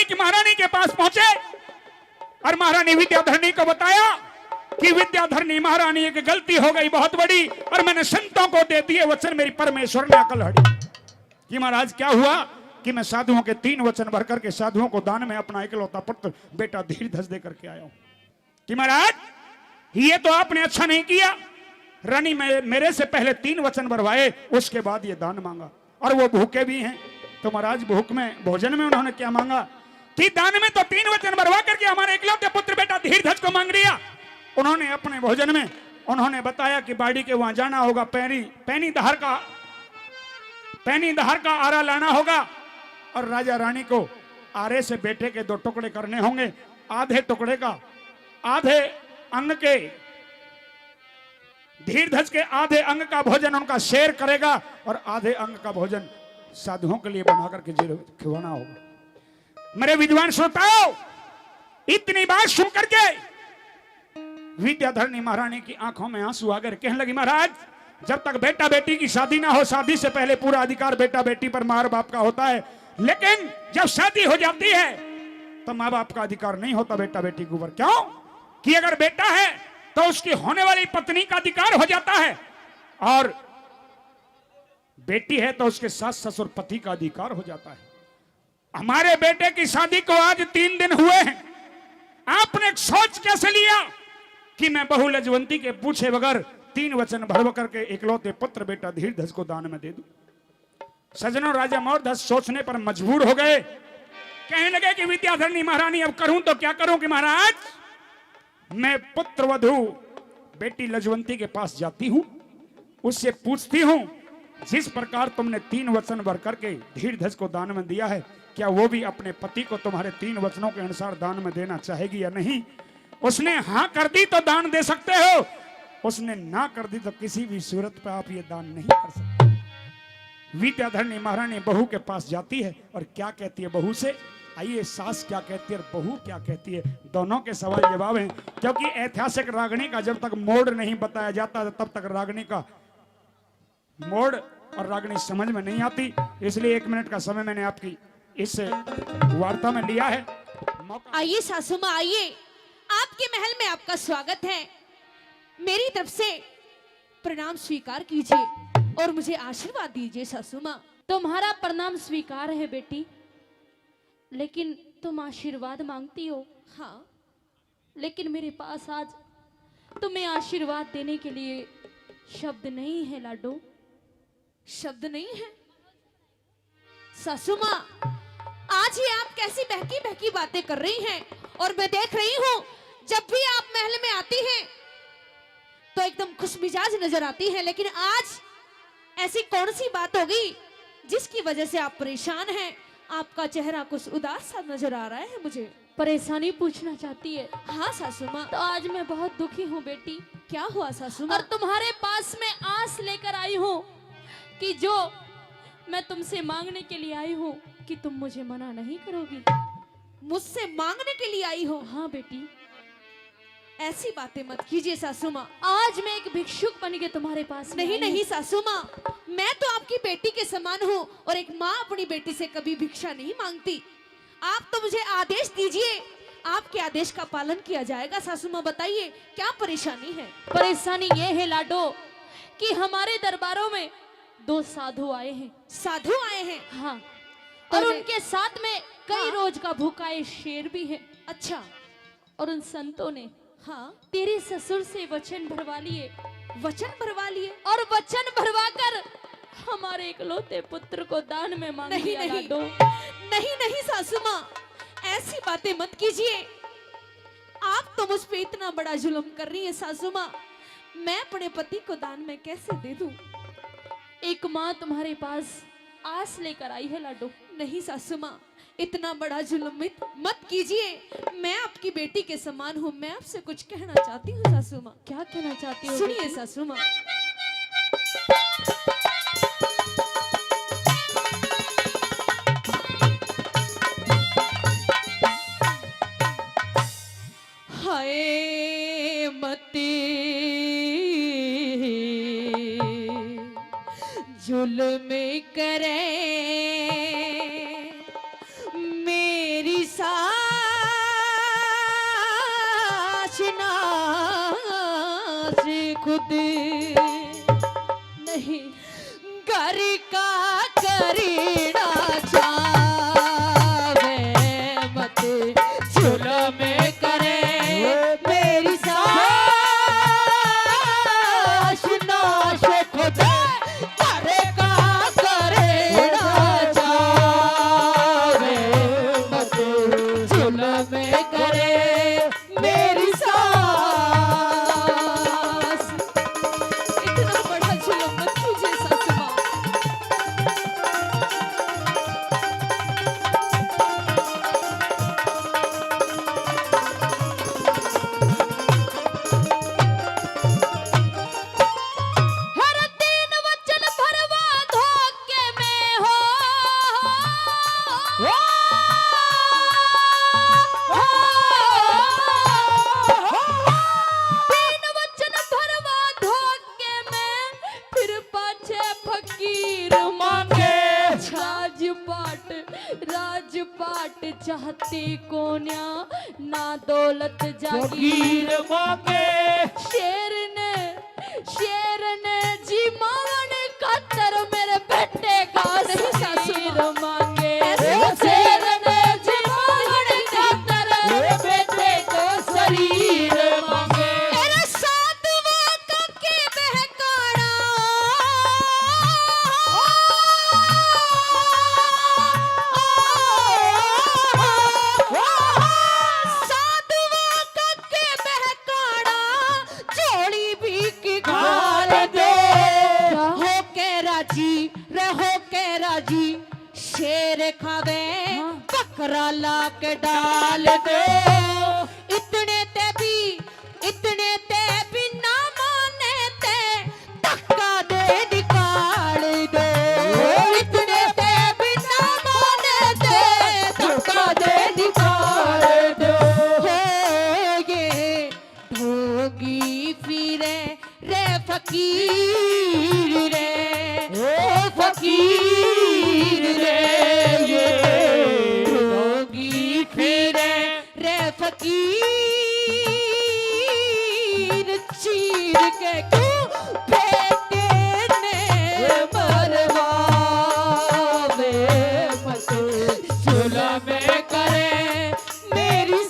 विद्याधरणी की महारानी के पास पहुंचे और महारानी विद्याधरणी को बताया कि विद्याधरणी महारानी, एक गलती हो गई बहुत बड़ी और मैंने संतों को दे दिए वचन, मेरी परमेश्वर ने अकल हड़ी। कि महाराज क्या हुआ कि मैं साधुओं के 3 वचन भर करके साधुओं को दान में अपना इकलौता पुत्र बेटा धीरधस दे करके आया हूं। कि महाराज ये तो आपने अच्छा नहीं किया, रानी मेरे से पहले 3 वचन भरवाए, उसके बाद ये दान मांगा और वो भूखे भी हैं। तो महाराज भूख में, भोजन में उन्होंने क्या मांगा कि दान में तो 3 वचन भरवा करके हमारे इकलौते पुत्र बेटा धीरधस को मांग लिया। उन्होंने अपने भोजन में उन्होंने बताया कि बाड़ी के वहां जाना होगा, पैनी दहर का आरा लाना होगा और राजा रानी को आरे से बेटे के 2 टुकड़े करने होंगे। आधे टुकड़े का, आधे अंग के, धीरधस के आधे अंग का भोजन उनका शेर करेगा और आधे अंग का भोजन साधुओं के लिए बना करके खिलाना होगा। मेरे विद्वान श्रोताओं, इतनी बात सुन करके विद्याधरणी महारानी की आंखों में आंसू आ गए। कहने लगी महाराज जब तक बेटा बेटी की शादी ना हो, शादी से पहले पूरा अधिकार बेटा बेटी पर माँ बाप का होता है, लेकिन जब शादी हो जाती है तो माँ बाप का अधिकार नहीं होता बेटा बेटी के ऊपर। क्यों कि अगर बेटा है तो उसकी होने वाली पत्नी का अधिकार हो जाता है और बेटी है तो उसके सास ससुर पति का अधिकार हो जाता है। हमारे बेटे की शादी को आज 3 दिन हुए हैं, आपने सोच कैसे लिया कि मैं बहु लजवंती के पूछे बगैर 3 वचन भरव करके इकलौते पुत्र बेटा धीरधस को दान में दे दूं। सजनों, राजा मोरधस सोचने पर मजबूर हो गए। कहने लगे कि विद्याधरणी महारानी अब करूं तो क्या करूं कि महाराज मैं पुत्र वधू बेटी लजवंती के पास जाती हूं, उससे पूछती हूं जिस प्रकार तुमने 3 वचन भर करके धीरधस को दान में दिया है, क्या वो भी अपने पति को तुम्हारे 3 वचनों के अनुसार दान में देना चाहेगी या नहीं। उसने हाँ कर दी तो दान दे सकते हो, उसने ना कर दी तो किसी भी सूरत पर आप ये दान नहीं कर सकते। विद्याधरणी महारानी बहू के पास जाती है और क्या कहती है बहू से, आइए सास क्या कहती है और बहू क्या कहती है, दोनों के सवाल जवाब हैं। क्योंकि ऐतिहासिक रागनी का जब तक मोड़ नहीं बताया जाता तब तक रागनी का मोड़ और रागनी समझ में नहीं आती। इसलिए 1 मिनट का समय मैंने आपकी इस वार्ता में लिया है। आइए सासू माँ, आइए, आपके महल में आपका स्वागत है। मेरी तरफ से प्रणाम स्वीकार कीजिए और मुझे आशीर्वाद दीजिए सासू माँ। तुम्हारा प्रणाम स्वीकार है बेटी, लेकिन तुम आशीर्वाद मांगती हो। हाँ, लेकिन मेरे पास आज तुम्हें आशीर्वाद देने के लिए शब्द नहीं है लाडो। शब्द नहीं है सासू माँ, आज ही आप कैसी बहकी बहकी बातें कर रही हैं। और मैं देख रही हूँ जब भी आप महल में आती हैं तो एकदम खुश मिजाज नजर आती है, लेकिन आज ऐसी कौन सी बात होगी जिसकी वजह से आप परेशान हैं। आपका चेहरा कुछ उदास सा नजर आ रहा है मुझे। परेशानी पूछना चाहती है? हाँ सासू माँ। तो आज मैं बहुत दुखी हूँ बेटी। क्या हुआ सासू माँ? और तुम्हारे पास में आस लेकर आई हूँ कि जो मैं तुमसे मांगने के लिए आई हूँ कि तुम मुझे मना नहीं करोगी। मुझसे मांगने के लिए आई हो? हाँ बेटी। ऐसी बातें मत कीजिए सासू माँ। आज मैं एक भिक्षुक बन के तुम्हारे पास नहीं नहीं सासू माँ, मैं तो आपकी बेटी के समान हूँ और एक माँ अपनी बेटी से कभी भिक्षा नहीं मांगती। आप तो मुझे आदेश दीजिए, आपके आदेश का पालन किया जाएगा। सासू माँ बताइए क्या परेशानी है? परेशानी ये है लाडो कि हमारे दरबारों में 2 साधु आए हैं। साधु आए हैं? हाँ, और उनके साथ में कई रोज का भूखाए शेर भी है। अच्छा। और उन संतों ने हाँ तेरे ससुर से वचन भरवा लिए। वचन भरवा लिए? और वचन भरवाकर हमारे इकलौते पुत्र को दान में मांग नहीं, लिया नहीं, लाडो। नहीं नहीं सासू माँ, ऐसी बातें मत कीजिए। आप तो मुझ पे इतना बड़ा जुल्म कर रही है सासू माँ, मैं अपने पति को दान में कैसे दे दूं? एक माँ तुम्हारे पास आस लेकर आई है लाडो। नहीं सासू माँ, इतना बड़ा जुल्म मत कीजिए। मैं आपकी बेटी के समान हूँ, मैं आपसे कुछ कहना चाहती हूँ सासू माँ। क्या कहना चाहती हो? सुनिए सासू माँ। हाय मती जुल्म करे मेरी खुद नहीं घर का करीना चावे मत जुल्म करे मेरी सास नाश खुद घर का करीना चावे मत जुल्म करे मेरी सास। इतना बड़ा जुल्म मत कीजिए सासू माँ। हर दिन वचन भरवा धोखे में हो दिन वचन भरवा धोखे में फिर पाछे फकीर मांगे राजपाट चाहती कोन्या ना दौलत जागीर मांगे शेर ने जी मांगने खातर मेरे बेटे का शरीर मांगे शेर ने जी मांगने खातर मेरे बेटे को शरीर मांगे मेरे साधुआ का के बहकाना साधुआ का के बहकाना जोड़ी भी की गाल दे हो के राजी रहो के राजी शेर खावे बकरा ला के डाल दो इतने ते भी ना माने ते धक्का दे निकाल दो इतने ते भी ना माने ते धक्का दे निकाल दो हो ये ढोगी फिरे रे फकीर रे ओ फकीर रे ये ढोगी फिरे रे फकीर चीर के क्यों बेटे ने मरवावे मत जुल्म करे मेरी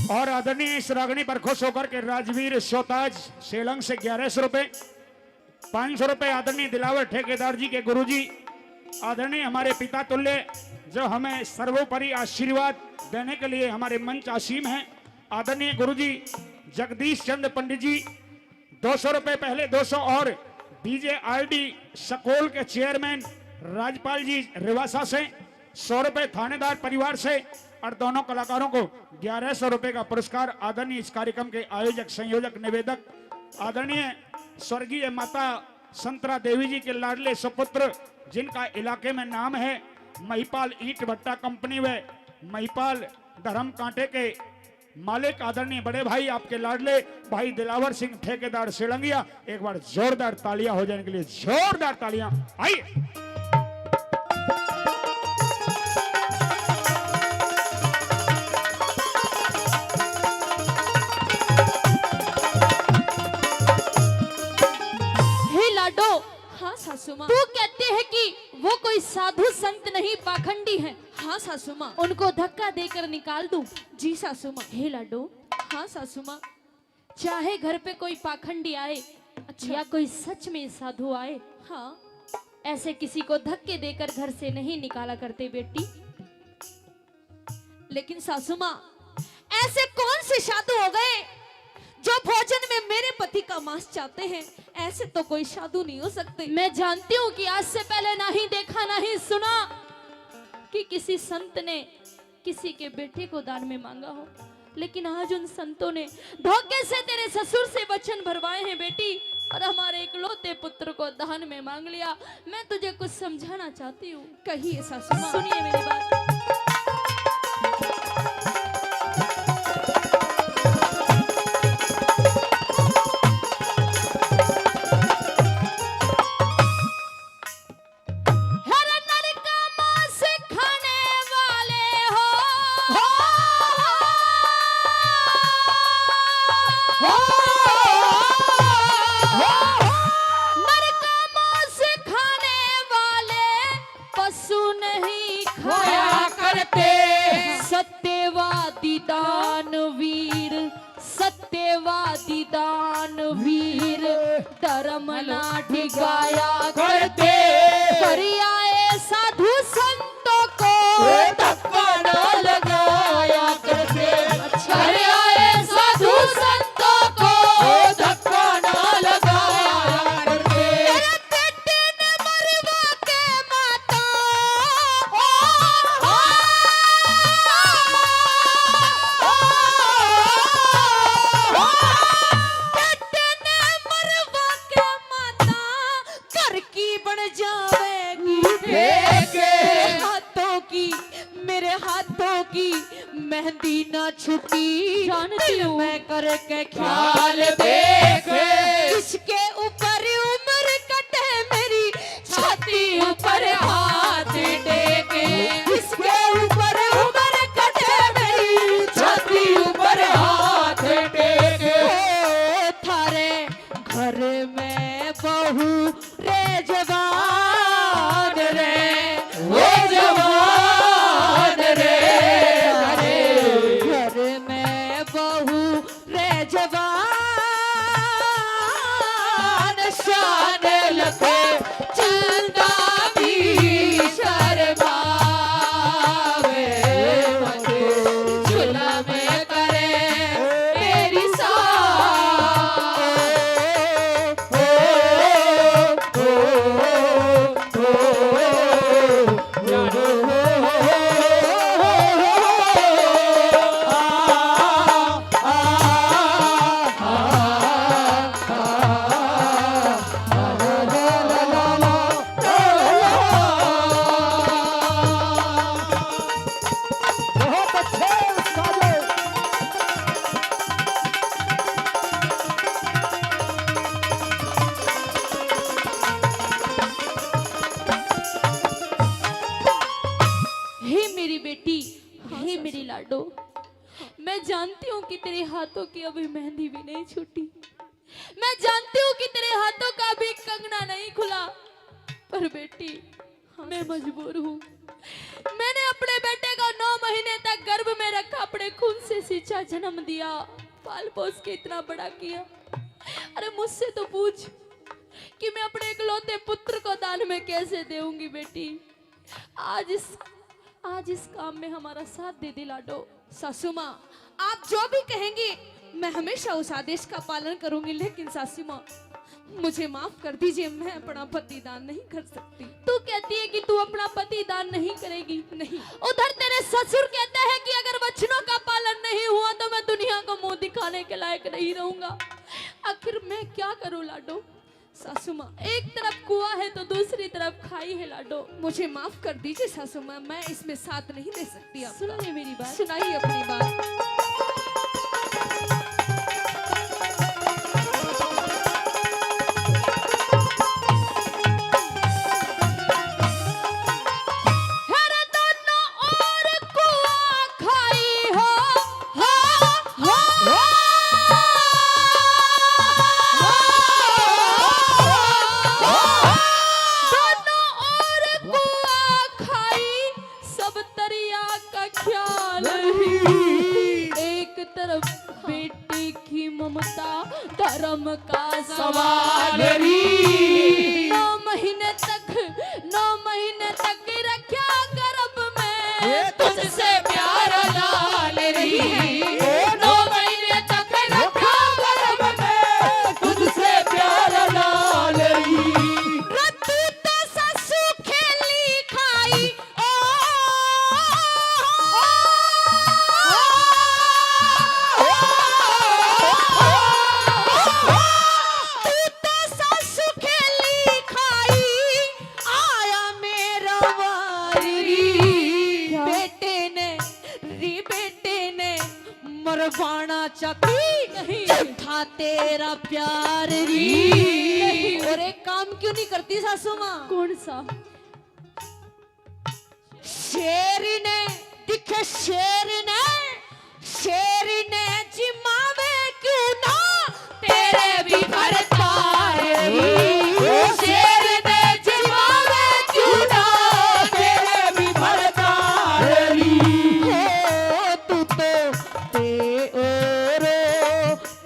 और आदरणीय इस रागनी पर खुश होकर के राजवीर शोताज सेलंग से 1100 रुपए, 500 रुपए आदरणीय दिलावर ठेकेदार जी के गुरुजी, आदरणीय हमारे पिता तुल्य जो हमें सर्वोपरि आशीर्वाद देने के लिए हमारे मंच आसीम हैं, आदरणीय गुरुजी जगदीश चंद्र पंडित जी 200 रुपए पहले 200 और डीजे आरडी सकोल के चेयरमैन राजपाल जी रिवासा से 100 रुपए थानेदार परिवार से और दोनों कलाकारों को 1100 रुपए का पुरस्कार। आदरणीय इस कार्यक्रम के आयोजक संयोजक निवेदक आदरणीय स्वर्गीय माता संतरा देवी जी के लाडले सुपुत्र जिनका इलाके में नाम है महिपाल ईंट भट्टा कंपनी व महिपाल धर्म कांटे के मालिक आदरणीय बड़े भाई आपके लाडले भाई दिलावर सिंह ठेकेदार सेलंगिया, एक बार जोरदार तालियां हो जाने के लिए जोरदार तालियां आइए। सासू माँ, तू कहते हैं कि वो कोई साधु संत नहीं पाखंडी है। हाँ सासू माँ। उनको धक्का देकर निकाल दूं? जी सासू माँ। हे लाडो, हाँ सासू माँ। चाहे घर पे कोई पाखंडी आए अच्छा। या कोई सच में साधु आए, हाँ, ऐसे किसी को धक्के देकर घर से नहीं निकाला करते बेटी। लेकिन सासू माँ, ऐसे कौन से साधु हो गए जो भोजन में मेरे पति का मांस चाहते हैं, ऐसे तो कोई साधु नहीं हो सकते। मैं जानती हूँ कि आज से पहले नहीं देखा नहीं सुना कि किसी संत ने किसी के बेटे को दान में मांगा हो, लेकिन आज उन संतों ने धोखे से तेरे ससुर से वचन भरवाए हैं बेटी, और हमारे इकलौते पुत्र को दान में मांग लिया। मैं तुझे कुछ समझाना चाहती हूँ। कहिए सासू माँ। सुनिए मेरी बात। सत्यवादी दानवीर धर्म ना ढिगाया करते, करियाए साधु संतों को धक्का ना लगाया करते, करियाए साधु संतों को धक्का ना लगाया करते। तेरे बेटे ने मरवा के माता मेरे हाथों की मेहंदी ना छुटी, जानती हूँ मैं करके ख्याल देख, किसके ऊपर उम्र कटे मेरी छाती ऊपर हाथ टेके, किसके ऊपर उम्र कटे मेरी छाती ऊपर हाथ टेके। थारे घर में बहू रे जवान रे, वो जवान रे, घर में बहू रे जवान, शान लगे चंदा भी शर्मावे, झूला में करे मेरी मैं जानती हूँ कि तेरे हाथों की अभी मेहंदी भी नहीं छूटी, मैं जानती हूँ कि तेरे हाथों का भी कंगना नहीं खुला, पर बेटी मैं मजबूर हूँ। मैंने अपने बेटे को 9 महीने तक गर्भ में रखा, अपने खून से सींचा, जन्म दिया, पाल पोस के इतना बड़ा किया। अरे मुझसे तो पूछ कि मैं अपने इकलौते पुत्र को दान में कैसे दूंगी बेटी। आज इस काम में हमारा साथ दे दे लाडो। सासू माँ, आप जो भी कहेंगे मैं हमेशा उस आदेश का पालन करूंगी, लेकिन सासू माँ मुझे माफ कर दीजिए, मैं अपना पति दान नहीं कर सकती। तू कहती है कि तू अपना पति दान नहीं करेगी? नहीं। उधर तेरे ससुर कहते हैं कि अगर वचनों का पालन नहीं हुआ तो मैं दुनिया को मुंह दिखाने के लायक नहीं रहूंगा। आखिर मैं क्या करूं लाडो? सासू माँ, एक तरफ कुआं है तो दूसरी तरफ खाई है लाडो। मुझे माफ कर दीजिए सासू माँ, मैं इसमें साथ नहीं दे सकती। आप सुनिए मेरी बात, सुनाइए अपनी बात। धर्म का सवाल री। 9 महीने तक रखा गर्भ में तुझसे प्यार लाल री। 9 महीने तक रखा गर्भ मरवाना चाहती नहीं। था तेरा प्यार री। नहीं। और एक काम क्यों नहीं करती सासू माँ? कौन सा? शेर ने दिखे, शेर ने जिमावे क्यों ना तेरे भी भरतार री। शेर ने जिमावे क्यों ना तेरे भी भरतार री। हो तू तो ते ओरो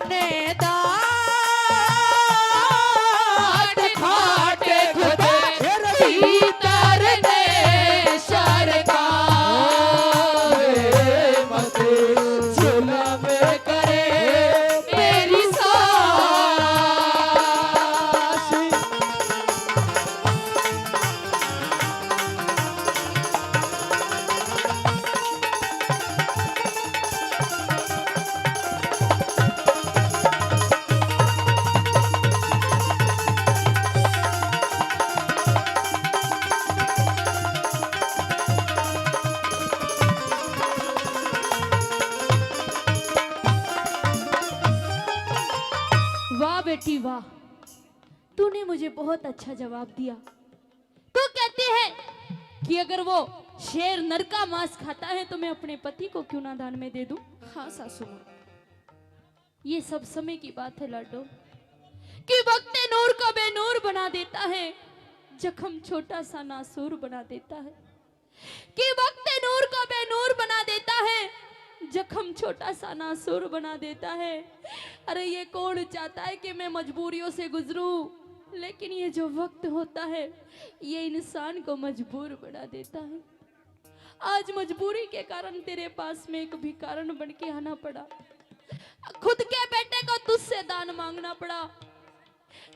ने दाट खाटे खुदे भीतर ने सरकार मत जुल्म करे मेरी सास। वाह बेटी वाह, तूने मुझे बहुत अच्छा जवाब दिया। तू कहती है कि अगर वो शेर नर का मांस खाता है तो मैं अपने पति को क्यों ना दान में दे दूं? हाँ सासू माँ, ये सब समय की बात है लाडो, कि वक्त नूर को बेनूर बना देता है, जख्म छोटा सा नासूर बना देता है। कि वक्त नूर को बेनूर बना देता है, जख्म छोटा सा नासूर बना देता है। अरे ये कौन चाहता है कि मैं मजबूरियों से गुजरूं, लेकिन ये जो वक्त होता है ये इंसान को मजबूर बना देता है। आज मजबूरी के कारण तेरे पास में एक भिखारन बन के आना पड़ा, खुद के बेटे को तुझसे दान मांगना पड़ा,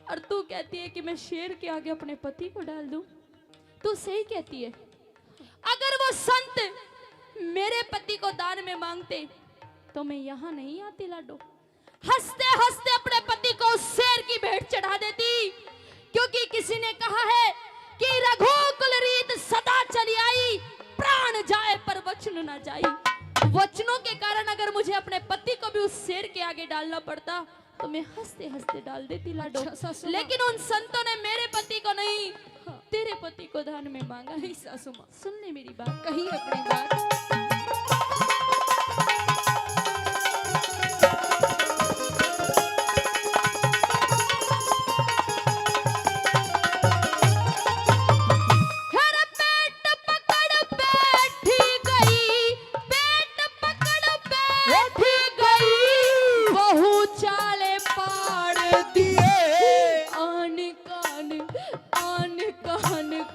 और तू कहती है कि मैं शेर के आगे अपने पति को डाल दूं। तू सही कहती है, अगर वो संत मेरे पति को दान में मांगते तो मैं यहाँ नहीं आती लाडो, हंसते हंसते अपने पति को उस शेर की भेंट चढ़ा देती। क्योंकि किसी ने कहा है कि रघुकुल रीत सदा चली आई, प्राण जाए पर वचन न जाई। वचनों के कारण अगर मुझे अपने पति को भी उस शेर के आगे डालना पड़ता तो मैं हंसते हंसते डाल देती लाडो। अच्छा, सासू माँ। लेकिन उन संतों ने मेरे पति को नहीं, तेरे पति को दान में मांगा। नहीं सासू माँ, सुन ले मेरी बात। कही अपनी बात। हर पेट पकड़ बैठी गई, पेट पकड़ बैठी गई, बहू चाले पाड़ दिए। आन कान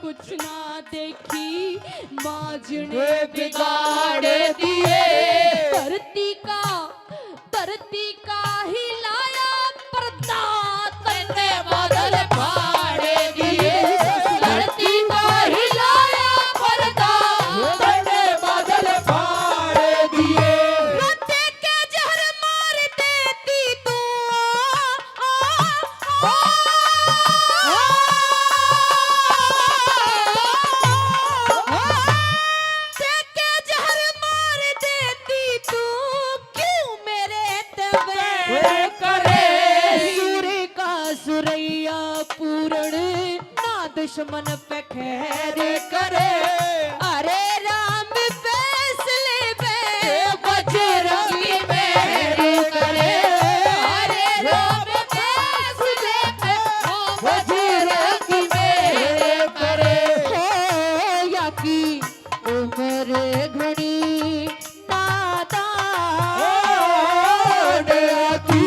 कुछ ना देखी, माजने बिगाड़ दिए। धरती का हिलाया पर्दा, तन्ने बादल फाड़ दिए। धरती का हिलाया पर्दा, तन्ने बादल फाड़ दिए। रोते के जहर मार देती तू, के जहर मार देती तू, क्यों मेरे तबे करे सूर्य का सुरैया पूर्ण ना दुश्मन पे खैर करे। अरे राम फैसले पे बजरंगी मेहर करे। अरे राम फैसले पे बजरंगी मेहर करे। हो या की उम्र घड़ी नादान, की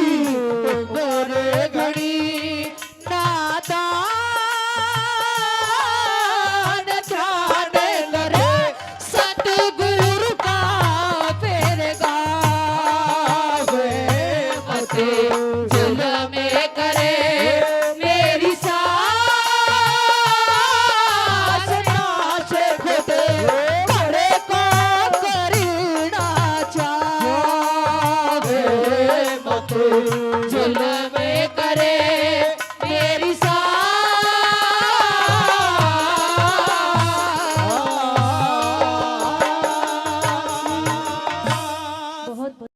उम्र घड़ी नादान, ध्यान करे सतगुरु का फिर गावे मत जुल्म करे मेरी सास। नाच खुद बड़े को करना चाहे मत